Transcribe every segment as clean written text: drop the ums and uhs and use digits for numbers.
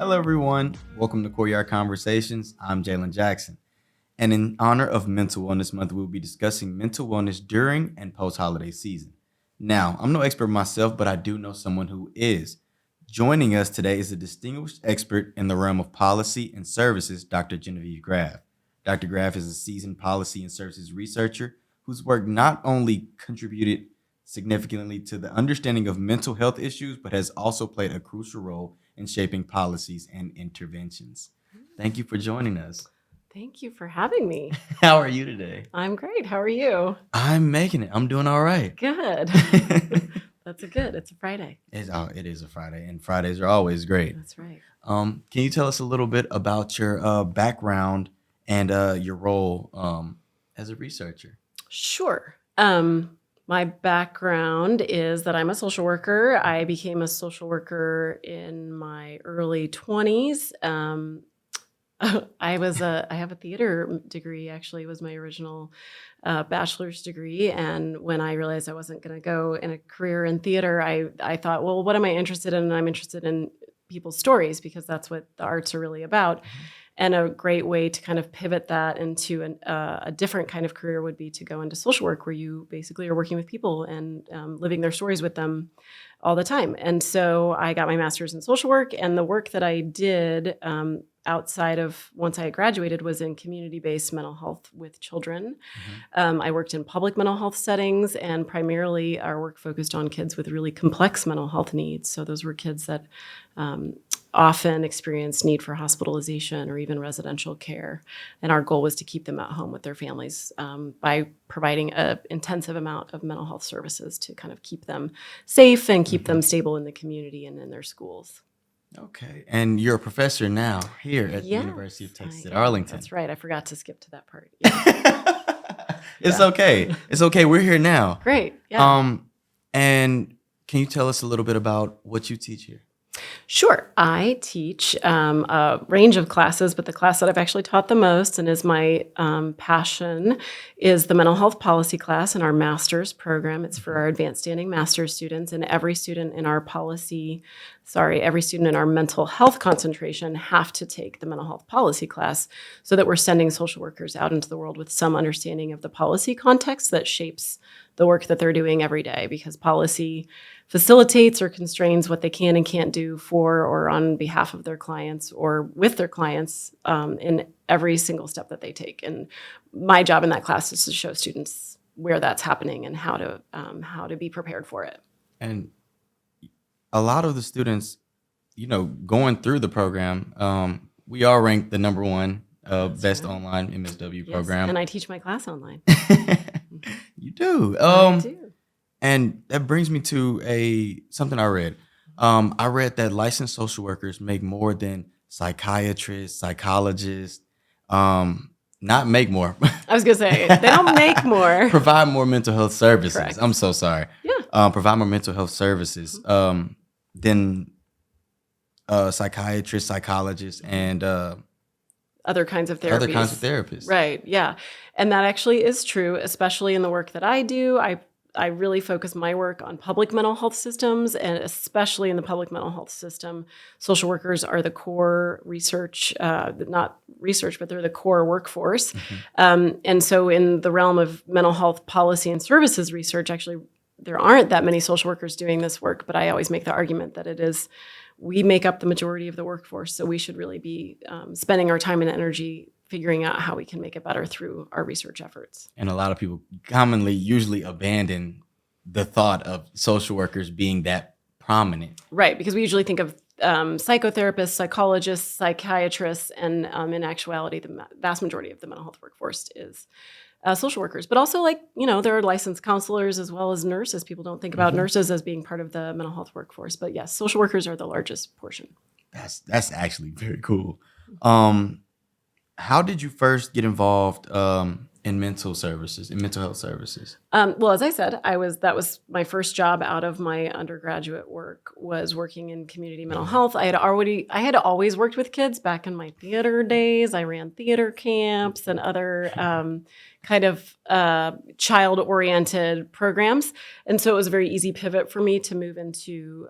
Hello, everyone. Welcome to Courtyard Conversations. I'm Jalen Jackson. And in honor of Mental Wellness Month, we'll be discussing mental wellness during and post-holiday season. Now, I'm no expert myself, but I do know someone who is. Joining us today is a distinguished expert in the realm of policy and services, Dr. Genevieve Graaf. Dr. Graaf is a seasoned policy and services researcher whose work not only contributed significantly to the understanding of mental health issues, but has also played a crucial role in shaping policies and interventions. Thank you for joining us. Thank you for having me. How are you today? I'm great. How are you? I'm making it. I'm doing all right. Good. That's good. It's a Friday. It is a Friday, and Fridays are always great. That's right. Can you tell us a little bit about your background and your role as a researcher? Sure. My background is that I'm a social worker. I became a social worker in my early 20s. I have a theater degree, actually, was my original bachelor's degree. And when I realized I wasn't going to go in a career in theater, I thought, well, what am I interested in? And I'm interested in people's stories because that's what the arts are really about. Mm-hmm. And a great way to kind of pivot that into a different kind of career would be to go into social work, where you basically are working with people and living their stories with them all the time. And so I got my master's in social work, and the work that I did outside of once I had graduated was in community-based mental health with children. Mm-hmm. I worked in public mental health settings, and primarily our work focused on kids with really complex mental health needs. So those were kids that often experienced need for hospitalization or even residential care. And our goal was to keep them at home with their families by providing an intensive amount of mental health services to kind of keep them safe and keep them stable in the community and in their schools. Okay. And you're a professor now here at the University of Texas at Arlington. That's right. I forgot to skip to that part. Yeah. It's okay. It's okay. We're here now. Great. Yeah. And can you tell us a little bit about what you teach here? Sure. I teach a range of classes, but the class that I've actually taught the most and is my passion is the mental health policy class in our master's program. It's for our advanced standing master's students, and every student in our mental health concentration have to take the mental health policy class so that we're sending social workers out into the world with some understanding of the policy context that shapes the work that they're doing every day, because policy facilitates or constrains what they can and can't do for or on behalf of their clients or with their clients in every single step that they take. And my job in that class is to show students where that's happening and how to be prepared for it. And a lot of the students, going through the program, we are ranked the number one best online MSW program. And I teach my class online. You do. I do. And that brings me to something I read. I read that licensed social workers make more than psychiatrists, psychologists, not make more. I was going to say, they don't make more. Provide more mental health services. Correct. I'm so sorry. Yeah. Provide more mental health services than psychiatrists, psychologists, and other kinds of therapies. Right, yeah. And that actually is true, especially in the work that I do. I really focus my work on public mental health systems, and especially in the public mental health system, social workers are the core research, not research, but they're the core workforce. Mm-hmm. And so in the realm of mental health policy and services research, actually, there aren't that many social workers doing this work, but I always make the argument that we make up the majority of the workforce, so we should really be spending our time and energy figuring out how we can make it better through our research efforts. And a lot of people usually abandon the thought of social workers being that prominent. Right, because we usually think of psychotherapists, psychologists, psychiatrists, and in actuality, the vast majority of the mental health workforce is social workers. But also, there are licensed counselors as well as nurses. People don't think about nurses as being part of the mental health workforce. But yes, social workers are the largest portion. That's actually very cool. How did you first get involved in mental health services? Well, as I said, that was my first job out of my undergraduate work, was working in community mental health. I had always worked with kids back in my theater days. I ran theater camps and other kind of child-oriented programs. And so it was a very easy pivot for me to move into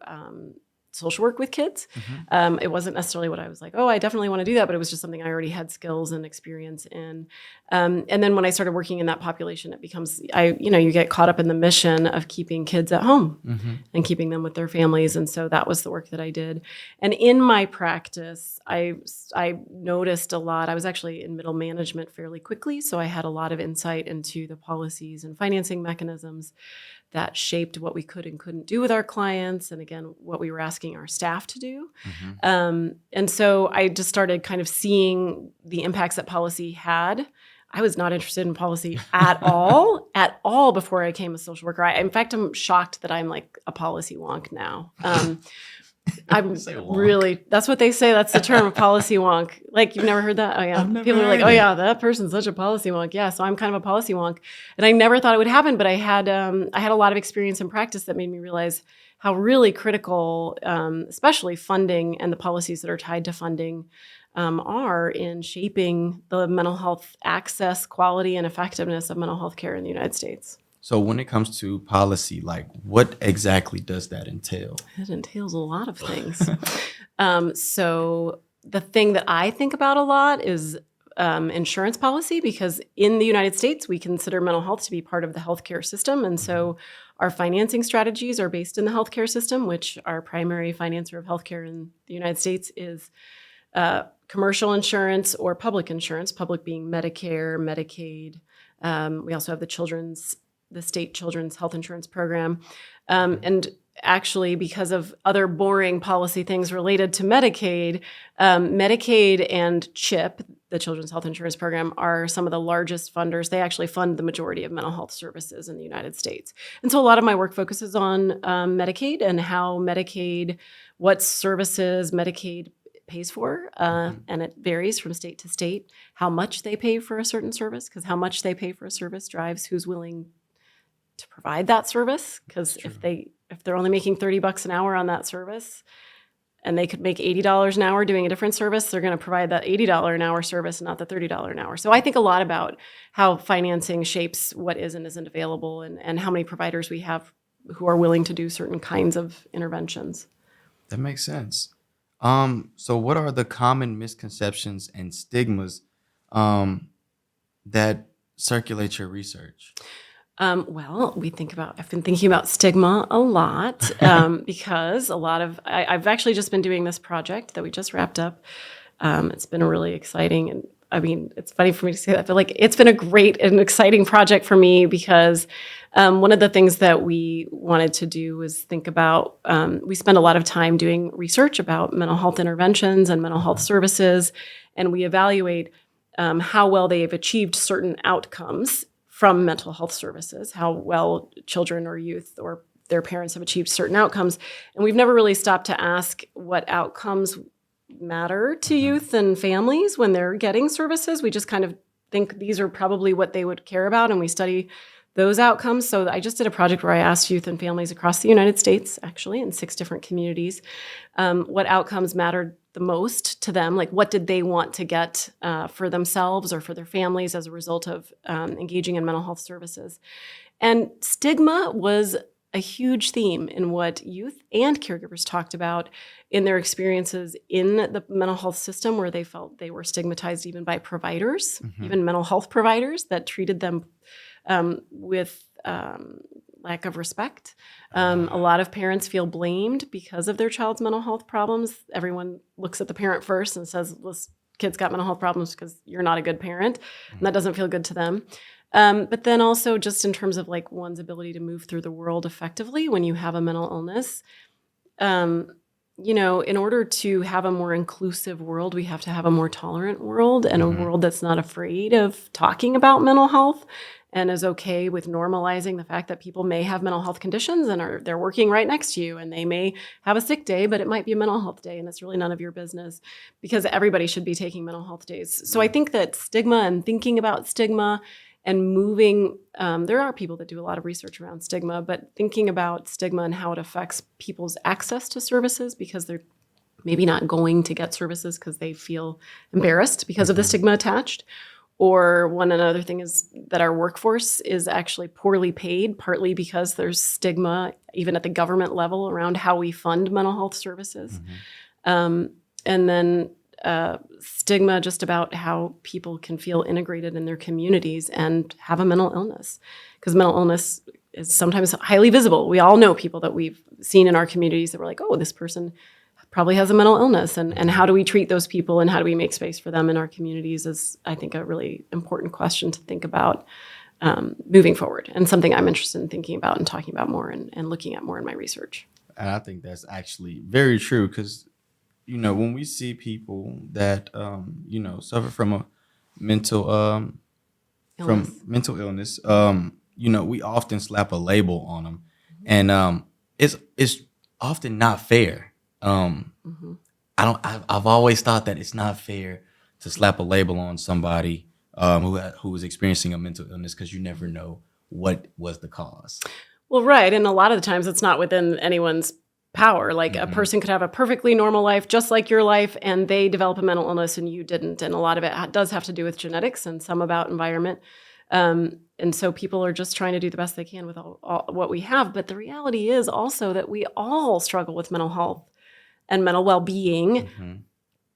social work with kids. It wasn't necessarily what I was like, oh, I definitely want to do that, but it was just something I already had skills and experience in. And then when I started working in that population, it becomes, you get caught up in the mission of keeping kids at home and keeping them with their families. And so that was the work that I did. And in my practice, I noticed a lot. I was actually in middle management fairly quickly, so I had a lot of insight into the policies and financing mechanisms that shaped what we could and couldn't do with our clients, and again, what we were asking our staff to do. And so I just started kind of seeing the impacts that policy had. I was not interested in policy at all before I became a social worker. In fact, I'm shocked that I'm like a policy wonk now. I'm really, that's what they say. That's the term, a policy wonk. Like, you've never heard that? Oh yeah. People are like, oh yeah, that person's such a policy wonk. Yeah. So I'm kind of a policy wonk. And I never thought it would happen, but I had a lot of experience and practice that made me realize how really critical, especially funding and the policies that are tied to funding, are in shaping the mental health access, quality, and effectiveness of mental health care in the United States. So when it comes to policy, like what exactly does that entail? It entails a lot of things. So the thing that I think about a lot is insurance policy, because in the United States, we consider mental health to be part of the healthcare system. And so our financing strategies are based in the healthcare system, which our primary financer of healthcare in the United States is commercial insurance or public insurance, public being Medicare, Medicaid. We also have the state children's health insurance program. And actually, because of other boring policy things related to Medicaid, Medicaid and CHIP, the Children's Health Insurance Program, are some of the largest funders. They actually fund the majority of mental health services in the United States. And so a lot of my work focuses on Medicaid and how what services Medicaid pays for, and it varies from state to state, how much they pay for a certain service, because how much they pay for a service drives who's willing to provide that service. Because if they're only making $30 an hour on that service, and they could make $80 an hour doing a different service, they're going to provide that $80 an hour service, not the $30 an hour. So I think a lot about how financing shapes what is and isn't available, and how many providers we have who are willing to do certain kinds of interventions. That makes sense. So what are the common misconceptions and stigmas that circulate your research? Well, I've been thinking about stigma a lot because I've actually just been doing this project that we just wrapped up. It's been really exciting. And I mean, it's funny for me to say that, but like, it's been a great and exciting project for me because one of the things that we wanted to do was think about, we spend a lot of time doing research about mental health interventions and mental health services, and we evaluate how well they've achieved certain outcomes from mental health services, how well children or youth or their parents have achieved certain outcomes. And we've never really stopped to ask what outcomes matter to youth and families when they're getting services. We just kind of think these are probably what they would care about, and we study those outcomes. So I just did a project where I asked youth and families across the United States, actually in 6 different communities, what outcomes mattered the most to them, like what did they want to get for themselves or for their families as a result of engaging in mental health services. And stigma was a huge theme in what youth and caregivers talked about in their experiences in the mental health system, where they felt they were stigmatized even by providers, even mental health providers that treated them with lack of respect. A lot of parents feel blamed because of their child's mental health problems. Everyone looks at the parent first and says, this kid's got mental health problems because you're not a good parent. And that doesn't feel good to them. But then also just in terms of like one's ability to move through the world effectively when you have a mental illness, in order to have a more inclusive world, we have to have a more tolerant world and a world that's not afraid of talking about mental health and is okay with normalizing the fact that people may have mental health conditions and they're working right next to you, and they may have a sick day, but it might be a mental health day, and it's really none of your business, because everybody should be taking mental health days. So I think that stigma and thinking about stigma and moving, there are people that do a lot of research around stigma, but thinking about stigma and how it affects people's access to services, because they're maybe not going to get services because they feel embarrassed because of the stigma attached. Or another thing is that our workforce is actually poorly paid, partly because there's stigma even at the government level around how we fund mental health services. Mm-hmm. And then stigma just about how people can feel integrated in their communities and have a mental illness, because mental illness is sometimes highly visible. We all know people that we've seen in our communities that we're like, oh, this person probably has a mental illness, and how do we treat those people, and how do we make space for them in our communities is, I think, a really important question to think about moving forward, and something I'm interested in thinking about and talking about more and looking at more in my research. And I think that's actually very true, because when we see people that suffer from a mental illness, we often slap a label on them, and it's often not fair. I've always thought that it's not fair to slap a label on somebody who is experiencing a mental illness, because you never know what was the cause. Well, right, and a lot of the times it's not within anyone's power. Like a person could have a perfectly normal life, just like your life, and they develop a mental illness and you didn't. And a lot of it does have to do with genetics and some about environment. And so people are just trying to do the best they can with all what we have. But the reality is also that we all struggle with mental health and mental well-being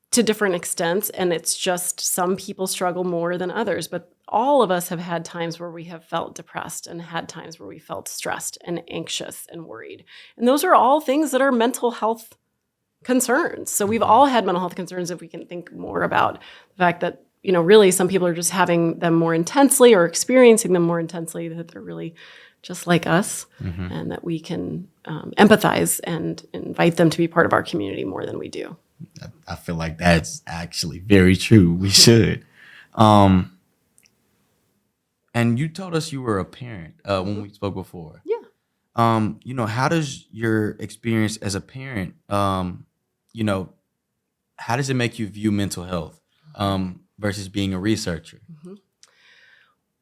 to different extents. And it's just some people struggle more than others. But all of us have had times where we have felt depressed and had times where we felt stressed and anxious and worried. And those are all things that are mental health concerns. So we've all had mental health concerns if we can think more about the fact that, really some people are just having them more intensely or experiencing them more intensely, that they're really just like us, and that we can empathize and invite them to be part of our community more than we do. I feel like that's actually very true. We should. And you told us you were a parent when we spoke before. Yeah. How does your experience as a parent, how does it make you view mental health versus being a researcher?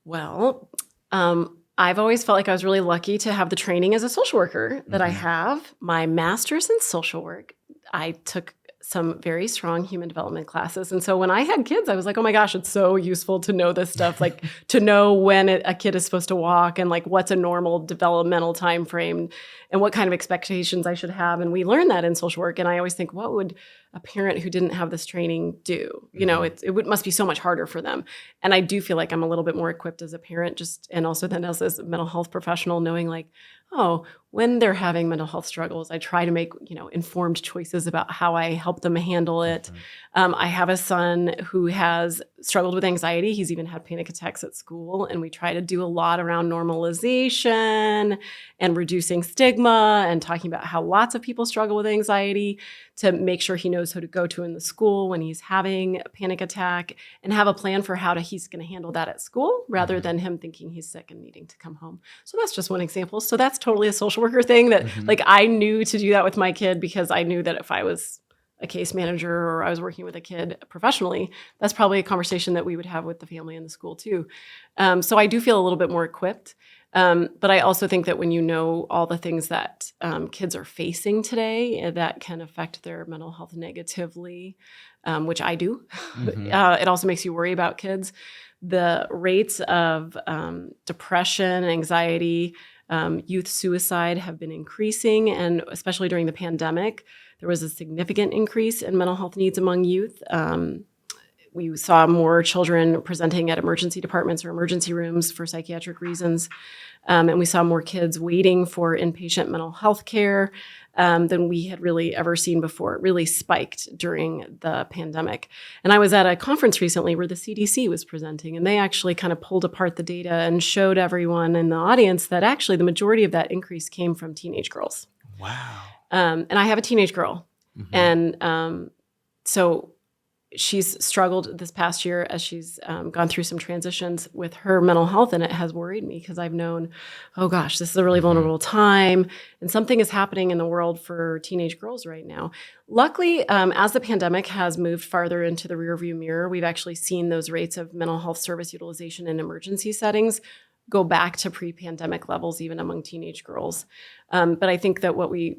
Well, I've always felt like I was really lucky to have the training as a social worker that I have. My master's in social work, I took some very strong human development classes. And so when I had kids, I was like, oh my gosh, it's so useful to know this stuff, like to know when a kid is supposed to walk, and like what's a normal developmental time frame and what kind of expectations I should have. And we learned that in social work. And I always think, what would a parent who didn't have this training do? It must be so much harder for them. And I do feel like I'm a little bit more equipped as a parent, and also then as a mental health professional, knowing like, oh, when they're having mental health struggles, I try to make, informed choices about how I help them handle it. I have a son who has struggled with anxiety. He's even had panic attacks at school. And we try to do a lot around normalization and reducing stigma and talking about how lots of people struggle with anxiety, to make sure he knows who to go to in the school when he's having a panic attack, and have a plan for how he's going to handle that at school, rather than him thinking he's sick and needing to come home. So that's just one example. So that's totally a social worker thing that like I knew to do that with my kid, because I knew that if I was a case manager or I was working with a kid professionally, that's probably a conversation that we would have with the family and the school too. So I do feel a little bit more equipped. But I also think that when you know all the things that kids are facing today that can affect their mental health negatively, which I do, it also makes you worry about kids. The rates of depression, anxiety, youth suicide have been increasing, and especially during the pandemic, there was a significant increase in mental health needs among youth. We saw more children presenting at emergency departments or emergency rooms for psychiatric reasons. And we saw more kids waiting for inpatient mental health care than we had really ever seen before. It really spiked during the pandemic. And I was at a conference recently where the CDC was presenting, and they actually kind of pulled apart the data and showed everyone in the audience that actually the majority of that increase came from teenage girls. Wow. And I have a teenage girl. And so she's struggled this past year as she's gone through some transitions with her mental health, and it has worried me because I've known, oh gosh, this is a really vulnerable time, and something is happening in the world for teenage girls right now. Luckily, as the pandemic has moved farther into the rearview mirror, we've actually seen those rates of mental health service utilization in emergency settings go back to pre-pandemic levels, even among teenage girls. But I think that what we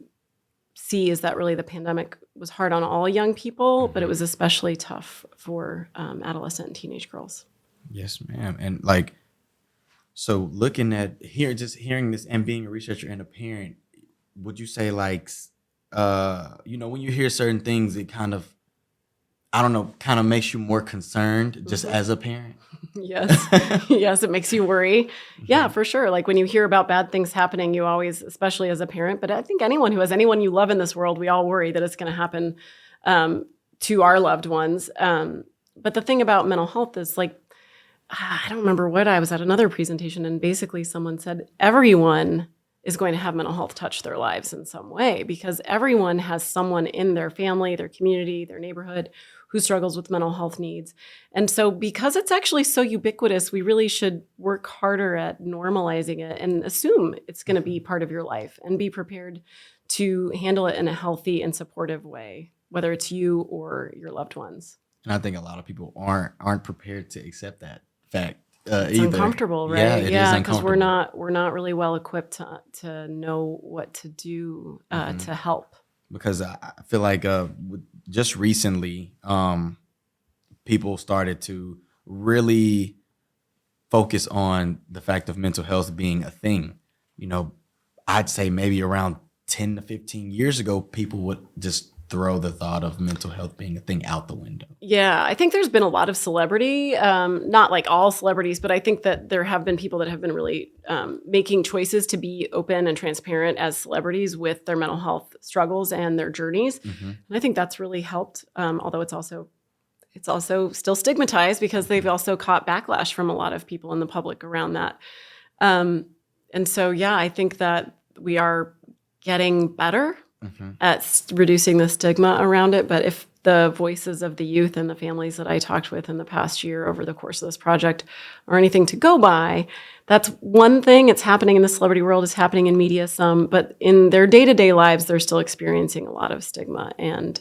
see is that really the pandemic was hard on all young people, but it was especially tough for adolescent and teenage girls. Yes, ma'am. And so looking at hearing this and being a researcher and a parent, would you say like, when you hear certain things, it kind of, I don't know, kind of makes you more concerned just as a parent? Yes. Yes, it makes you worry. Yeah, Mhm. for sure. Like when you hear about bad things happening, you always, especially as a parent, but I think anyone who has anyone you love in this world, we all worry that it's going to happen to our loved ones. But the thing about mental health is like, I don't remember what I was at another presentation, and basically someone said everyone is going to have mental health touch their lives in some way because everyone has someone in their family, their community, their neighborhood who struggles with mental health needs. And so because it's actually so ubiquitous, we really should work harder at normalizing it and assume it's going to be part of your life and be prepared to handle it in a healthy and supportive way, whether it's you or your loved ones. And I think a lot of people aren't prepared to accept that fact It's either. uncomfortable, Yeah, right? it is Yeah, because uncomfortable. we're not really well equipped to know what to do Mhm. to help. Because I feel like just recently, people started to really focus on the fact of mental health being a thing. You know, I'd say maybe around 10 to 15 years ago, people would just throw the thought of mental health being a thing out the window. Yeah, I think there's been a lot of celebrity, not like all celebrities, but I think that there have been people that have been really making choices to be open and transparent as celebrities with their mental health struggles and their journeys. Hmm. And I think that's really helped, although it's also still stigmatized because they've also caught backlash from a lot of people in the public around that. Um, and so, yeah, I think that we are getting better Hmm. at reducing the stigma around it. But if the voices of the youth and the families that I talked with in the past year over the course of this project are anything to go by, that's one thing. It's happening in the celebrity world, it's happening in media some, but in their day-to-day lives, they're still experiencing a lot of stigma and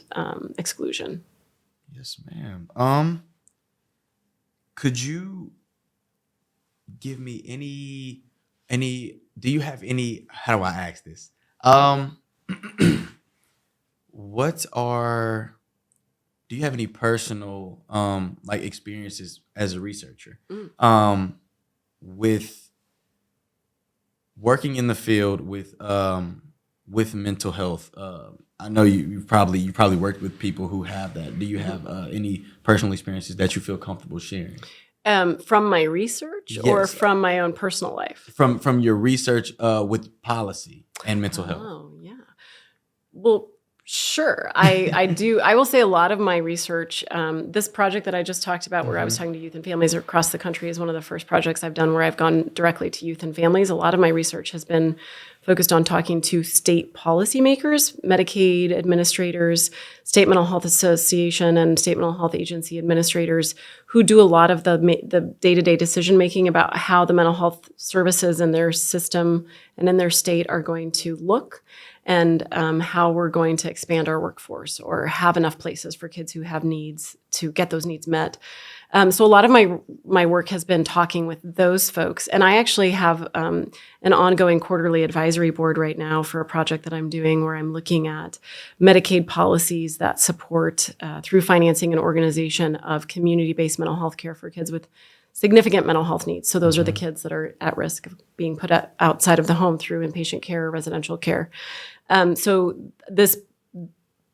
exclusion. Yes, ma'am. Could you give me do you have any, how do I ask this? Um, what are, do you have any personal, like experiences as a researcher, Mm. with working in the field with mental health? I know you probably worked with people who have that. Do you have any personal experiences that you feel comfortable sharing? From my research or Yes, from my own personal life? from your research with policy and mental health. Oh, yeah. Well, sure. I do. I will say a lot of my research, this project that I just talked about, where I was Hmm. talking to youth and families across the country, is one of the first projects I've done where I've gone directly to youth and families. A lot of my research has been focused on talking to state policymakers, Medicaid administrators, State Mental Health Association, and State Mental Health Agency administrators who do a lot of the day-to-day decision making about how the mental health services in their system and in their state are going to look, and how we're going to expand our workforce or have enough places for kids who have needs to get those needs met. So a lot of my work has been talking with those folks, and I actually have an ongoing quarterly advisory board right now for a project that I'm doing where I'm looking at Medicaid policies that support through financing and organization of community-based mental health care for kids with significant mental health needs. So those are the kids that are at risk of being put outside of the home through inpatient care or residential care. So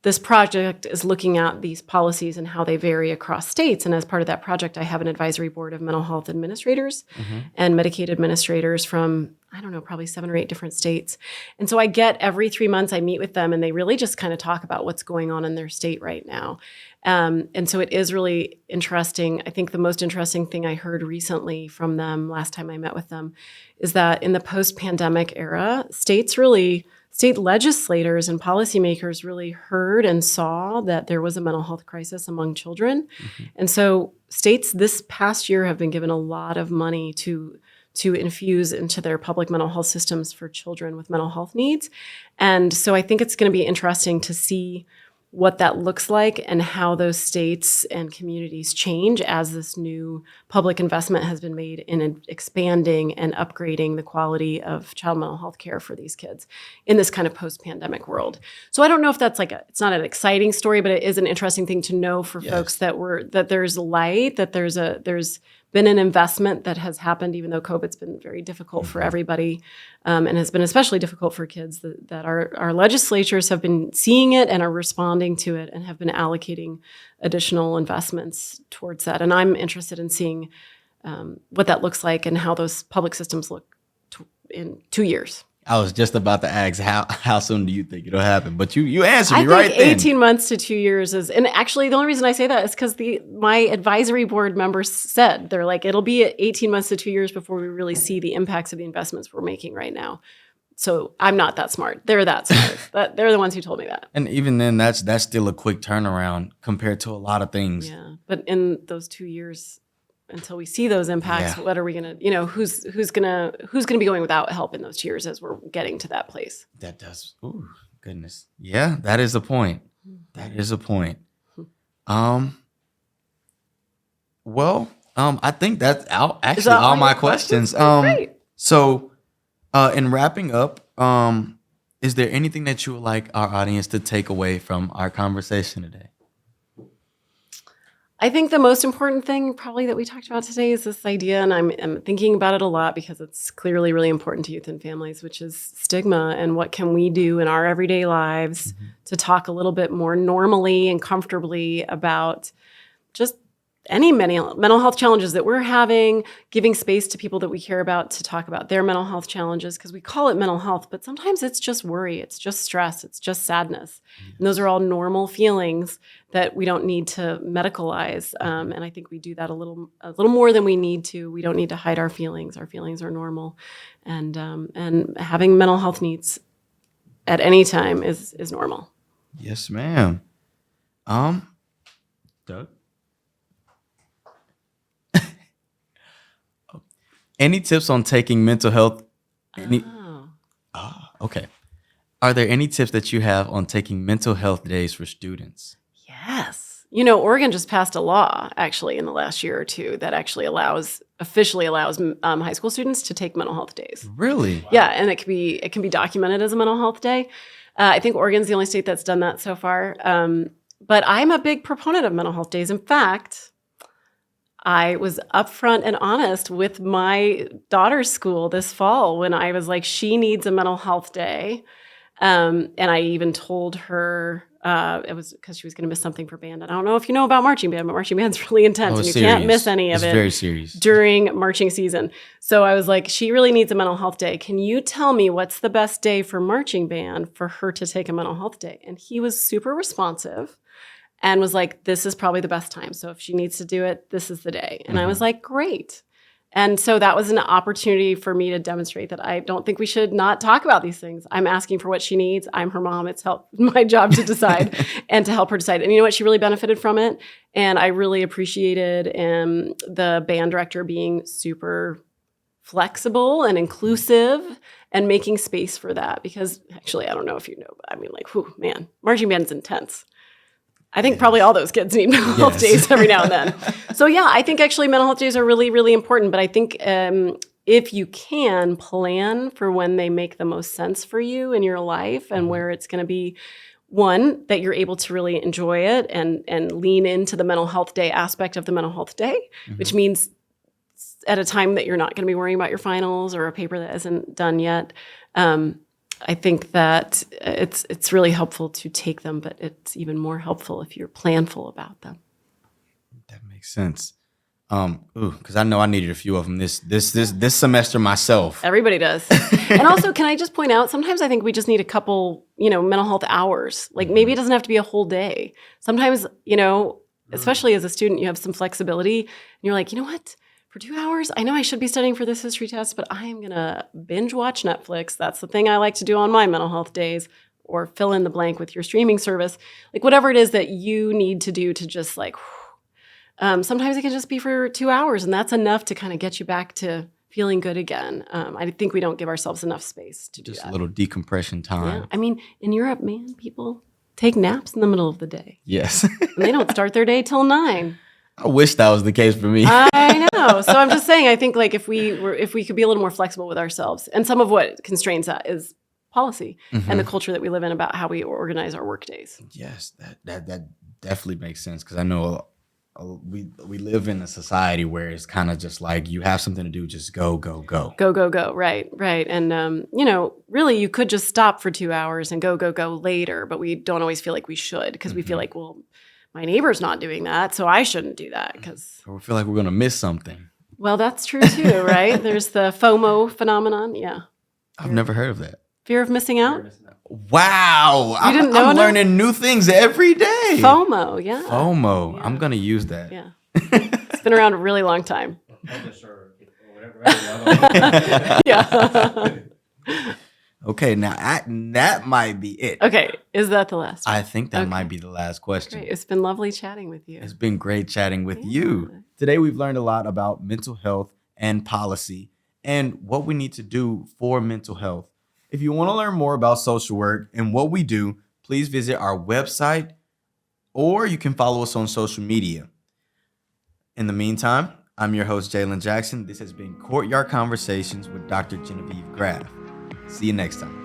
this project is looking at these policies and how they vary across states. And as part of that project, I have an advisory board of mental health administrators Hmm. and Medicaid administrators from, I don't know, probably 7 or 8 different states. And so I get every 3 months, I meet with them and they really just kind of talk about what's going on in their state right now. And so it is really interesting. I think the most interesting thing I heard recently from them last time I met with them is that in the post-pandemic era, state legislators and policymakers really heard and saw that there was a mental health crisis among children. Hmm. And so states this past year have been given a lot of money to infuse into their public mental health systems for children with mental health needs. And so I think it's going to be interesting to see what that looks like and how those states and communities change as this new public investment has been made in expanding and upgrading the quality of child mental health care for these kids in this kind of post-pandemic world. So I don't know if that's it's not an exciting story, but it is an interesting thing to know for Yes. folks that there's light, that there's been an investment that has happened, even though COVID's been very difficult for everybody, and has been especially difficult for kids. That our legislatures have been seeing it and are responding to it, and have been allocating additional investments towards that. And I'm interested in seeing what that looks like and how those public systems look in 2 years. I was just about to ask how soon do you think it'll happen? But you answered me I right think then. 18 months to 2 years is, and actually the only reason I say that is because my advisory board members said, they're like, it'll be 18 months to 2 years before we really see the impacts of the investments we're making right now. So I'm not that smart. They're that smart. They're the ones who told me that. And even then, that's still a quick turnaround compared to a lot of things. Yeah, but in those 2 years, until we see those impacts, what are we gonna? Who's gonna be going without help in those 2 years as we're getting to that place? That does. Ooh, goodness. Yeah, that is a point. That is a point. Well, I think that's actually all my questions. Great. So, in wrapping up, is there anything that you would like our audience to take away from our conversation today? I think the most important thing probably that we talked about today is this idea, and I'm thinking about it a lot because it's clearly really important to youth and families, which is stigma and what can we do in our everyday lives to talk a little bit more normally and comfortably about just any mental health challenges that we're having, giving space to people that we care about to talk about their mental health challenges, because we call it mental health, but sometimes it's just worry, it's just stress, it's just sadness. And those are all normal feelings that we don't need to medicalize. And I think we do that a little more than we need to. We don't need to hide our feelings. Our feelings are normal. And having mental health needs at any time is normal. Yes, ma'am. Doug? Any tips on taking mental health? Okay. Are there any tips that you have on taking mental health days for students? Yes. Oregon just passed a law actually in the last year or two that actually officially allows high school students to take mental health days. Really? Wow. Yeah, and it can be documented as a mental health day. I think Oregon's the only state that's done that so far. But I'm a big proponent of mental health days. In fact, I was upfront and honest with my daughter's school this fall when I was like, she needs a mental health day. And I even told her it was because she was going to miss something for band. And I don't know if you know about marching band, but marching band's really intense and you can't miss any of it. It's very serious. During marching season. So I was like, she really needs a mental health day. Can you tell me what's the best day for marching band for her to take a mental health day? And he was super responsive. And was like, this is probably the best time. So if she needs to do it, this is the day. And I was like, great. And so that was an opportunity for me to demonstrate that I don't think we should not talk about these things. I'm asking for what she needs. I'm her mom. It's my job to decide and to help her decide. And you know what? She really benefited from it. And I really appreciated the band director being super flexible and inclusive and making space for that. Because actually, I don't know if you know, but I mean, like, whew, man, marching band is intense. I think probably all those kids need mental health days every now and then. So yeah, I think actually mental health days are really, really important. But I think if you can plan for when they make the most sense for you in your life and where it's going to be, one, that you're able to really enjoy it and lean into the mental health day aspect of the mental health day, which means at a time that you're not going to be worrying about your finals or a paper that isn't done yet. I think that it's really helpful to take them, but it's even more helpful if you're planful about them. That makes sense. Because I know I needed a few of them this semester myself. Everybody does. And also, can I just point out, sometimes I think we just need a couple, mental health hours. Like maybe it doesn't have to be a whole day. Sometimes, especially as a student, you have some flexibility and you're like, you know what? For 2 hours, I know I should be studying for this history test, but I am going to binge watch Netflix. That's the thing I like to do on my mental health days, or fill in the blank with your streaming service. Like whatever it is that you need to do to just like, sometimes it can just be for 2 hours, and that's enough to kind of get you back to feeling good again. I think we don't give ourselves enough space to do that. Just a little decompression time. Yeah. I mean, in Europe, man, people take naps in the middle of the day. Yes. And they don't start their day till 9. I wish that was the case for me. I know. So I'm just saying, I think like if we could be a little more flexible with ourselves, and some of what constrains that is policy and the culture that we live in about how we organize our work days. Yes, that definitely makes sense, because I know we live in a society where it's kind of just like you have something to do, just go. Go. Right. And, really you could just stop for 2 hours and go later, but we don't always feel like we should because we feel like, well, my neighbor's not doing that, so I shouldn't do that because. Or we feel like we're going to miss something. Well, that's true too, right? There's the FOMO phenomenon. Yeah. I've never heard of that. Fear of missing out? Wow. You didn't know I'm learning new things every day. FOMO, yeah. FOMO. Yeah. I'm going to use that. Yeah. It's been around a really long time. Yeah. Okay, now that might be it. Okay, is that the last one? I think that might be the last question. Great. It's been lovely chatting with you. It's been great chatting with you. Today we've learned a lot about mental health and policy and what we need to do for mental health. If you want to learn more about social work and what we do, please visit our website or you can follow us on social media. In the meantime, I'm your host, Jalen Jackson. This has been Courtyard Conversations with Dr. Genevieve Graaf. See you next time.